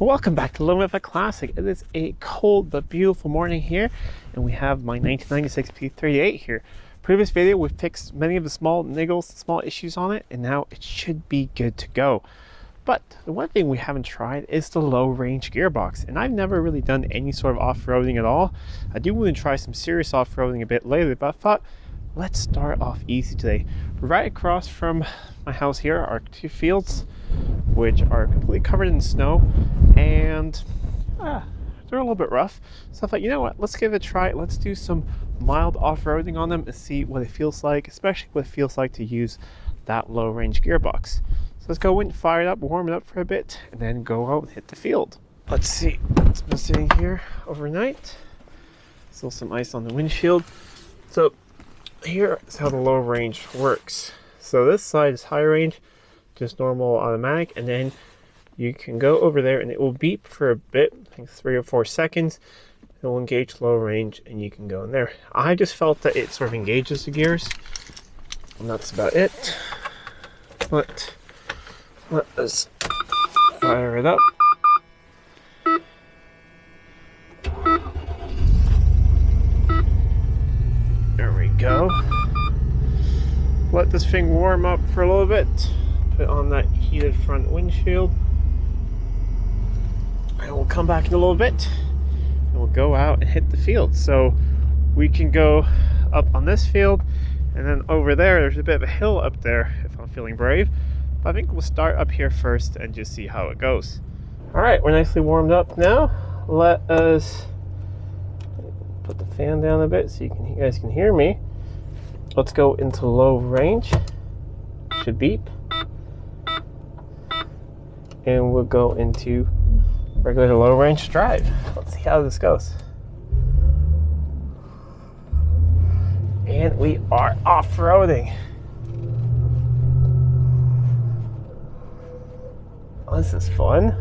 Welcome back to Living with a Classic. It is a cold but beautiful morning here, and we have my 1996 P38 here. Previous video, we fixed many of the small niggles, small issues on it, and now it should be good to go. But the one thing we haven't tried is the low range gearbox, and I've never really done any sort of off-roading at all. I do want to try some serious off-roading a bit later, but I thought let's start off easy today. Right across from my house here are two fields which are completely covered in snow, and they're a little bit rough. So I thought, you know what, let's give it a try. Let's do some mild off-roading on them and see what it feels like, especially what it feels like to use that low range gearbox. So let's go in, fire it up, warm it up for a bit, and then go out and hit the field. Let's see, it's been sitting here overnight. Still some ice on the windshield. So here is how the low range works. So this side is high range, just normal automatic, and then you can go over there and it will beep for a bit, I think 3 or 4 seconds. It will engage low range and you can go in there. I just felt that it sort of engages the gears, and that's about it. But let us fire it up. There we go. Let this thing warm up for a little bit. Put on that heated front windshield. And we'll come back in a little bit and we'll go out and hit the field. So we can go up on this field, and then over there's a bit of a hill up there if I'm feeling brave. But I think we'll start up here first and just see how it goes. Alright, we're nicely warmed up now. Let us put the fan down a bit so you guys can hear me. Let's go into low range. Should beep. And we'll go into regular low range drive. Let's see how this goes. And we are off-roading. Oh, this is fun.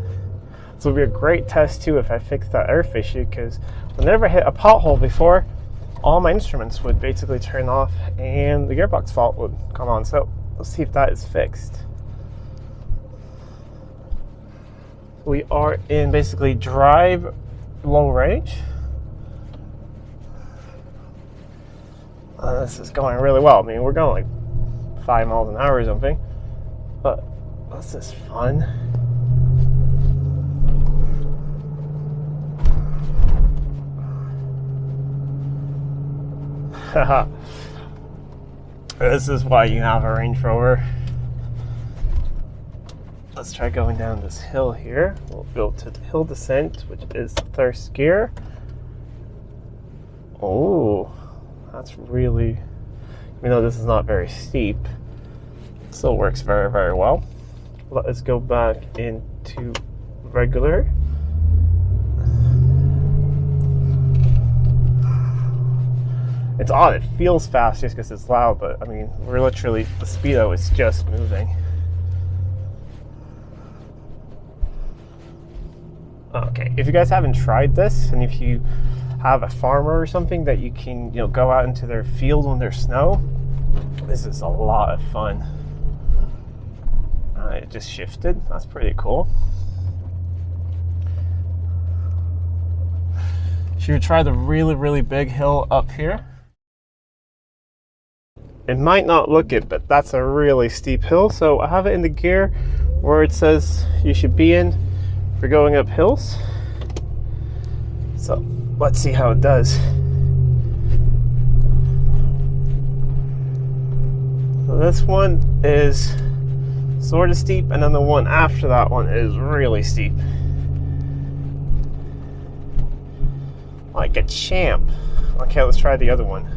This will be a great test too if I fix that earth issue, because whenever I hit a pothole before, all my instruments would basically turn off and the gearbox fault would come on. So let's see if that is fixed. We are in basically drive low range. This is going really well. I mean, we're going like 5 miles an hour or something, but this is fun. Haha. This is why you have a Range Rover. Let's try going down this hill here. We'll go to the hill descent, which is the first gear. Oh, that's really, even though this is not very steep, it still works very, very well. Let us go back into regular. It's odd, it feels fast just because it's loud, but I mean, we're literally, the speedo is just moving. Okay, if you guys haven't tried this, and if you have a farmer or something that you can, go out into their field when there's snow, this is a lot of fun. It just shifted. That's pretty cool. Should we try the really, really big hill up here? It might not look it, but that's a really steep hill. So I have it in the gear where it says you should be in for going up hills. So let's see how it does. So this one is sort of steep, and then the one after that one is really steep. Like a champ. Okay, let's try the other one.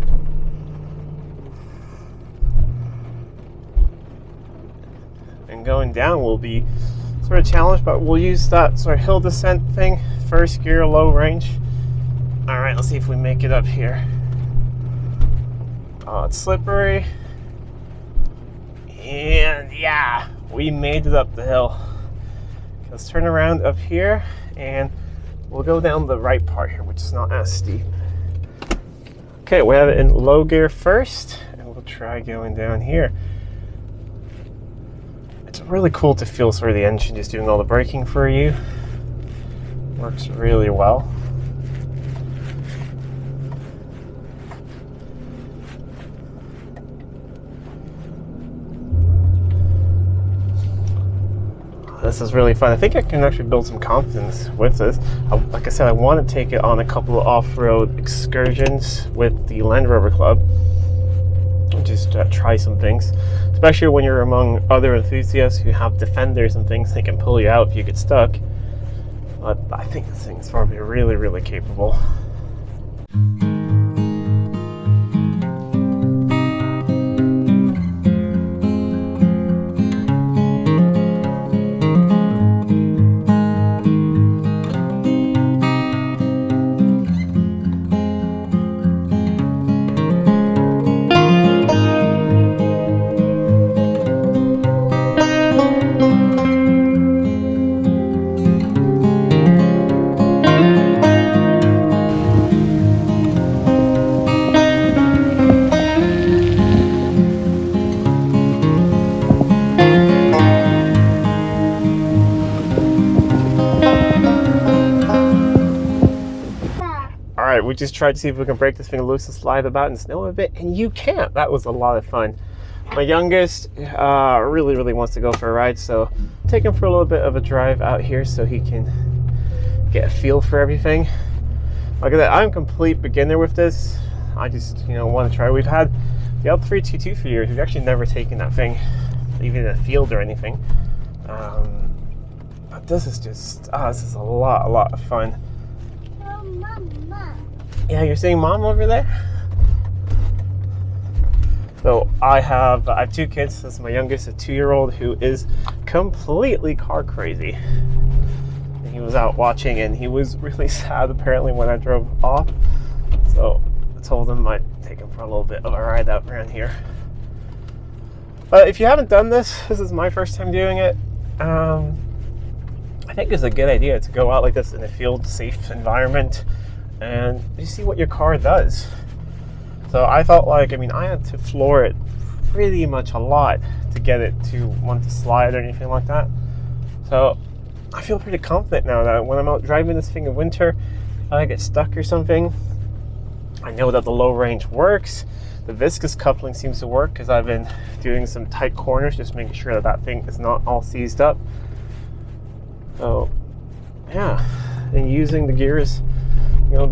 And going down will be sort of challenge, but we'll use that sort of hill descent thing. First gear, low range. All right, let's see if we make it up here. Oh, it's slippery. And yeah, we made it up the hill. Let's turn around up here and we'll go down the right part here, which is not as steep. Okay, we have it in low gear first, and we'll try going down here. It's really cool to feel sort of the engine just doing all the braking for you. Works really well. This is really fun. I think I can actually build some confidence with this. Like I said, I want to take it on a couple of off-road excursions with the Land Rover Club. Just try some things, especially when you're among other enthusiasts who have defenders and things that can pull you out if you get stuck. But I think this thing is probably really, really capable. Alright, we just tried to see if we can break this thing loose and slide about in snow a bit, and you can't. That was a lot of fun. My youngest really wants to go for a ride, so take him for a little bit of a drive out here so he can get a feel for everything. Like I said, I'm a complete beginner with this. I just, want to try. We've had the L322 for years. We've actually never taken that thing, even in a field or anything. But this is just, this is a lot of fun. Yeah, you're seeing Mom over there? So I have 2 kids. This is my youngest, a 2-year-old who is completely car crazy. And he was out watching and he was really sad apparently when I drove off. So I told him I'd take him for a little bit of a ride out around here. But if you haven't done this is my first time doing it. I think it's a good idea to go out like this in a field safe environment and you see what your car does. So I felt like, I had to floor it pretty much a lot to get it to want to slide or anything like that. So I feel pretty confident now that when I'm out driving this thing in winter, if I get stuck or something, I know that the low range works. The viscous coupling seems to work because I've been doing some tight corners, just making sure that that thing is not all seized up. So yeah, and using the gears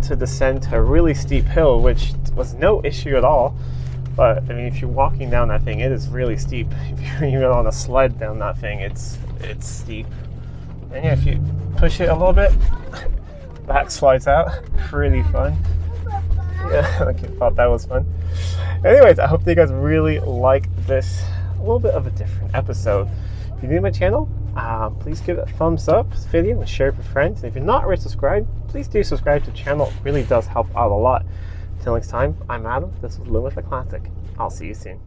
to descend a really steep hill, which was no issue at all. But if you're walking down that thing, it is really steep. If you're even on a sled down that thing, it's steep. And yeah, if you push it a little bit, back slides out. Pretty fun. Yeah, I thought that was fun. Anyways, I hope you guys really like this, a little bit of a different episode. If you're new to my channel, please give it a thumbs up this video and share it with friends. And if you're not already subscribed, please do subscribe to the channel. It really does help out a lot. Until next time, I'm Adam. This was Living with a Classic. I'll see you soon.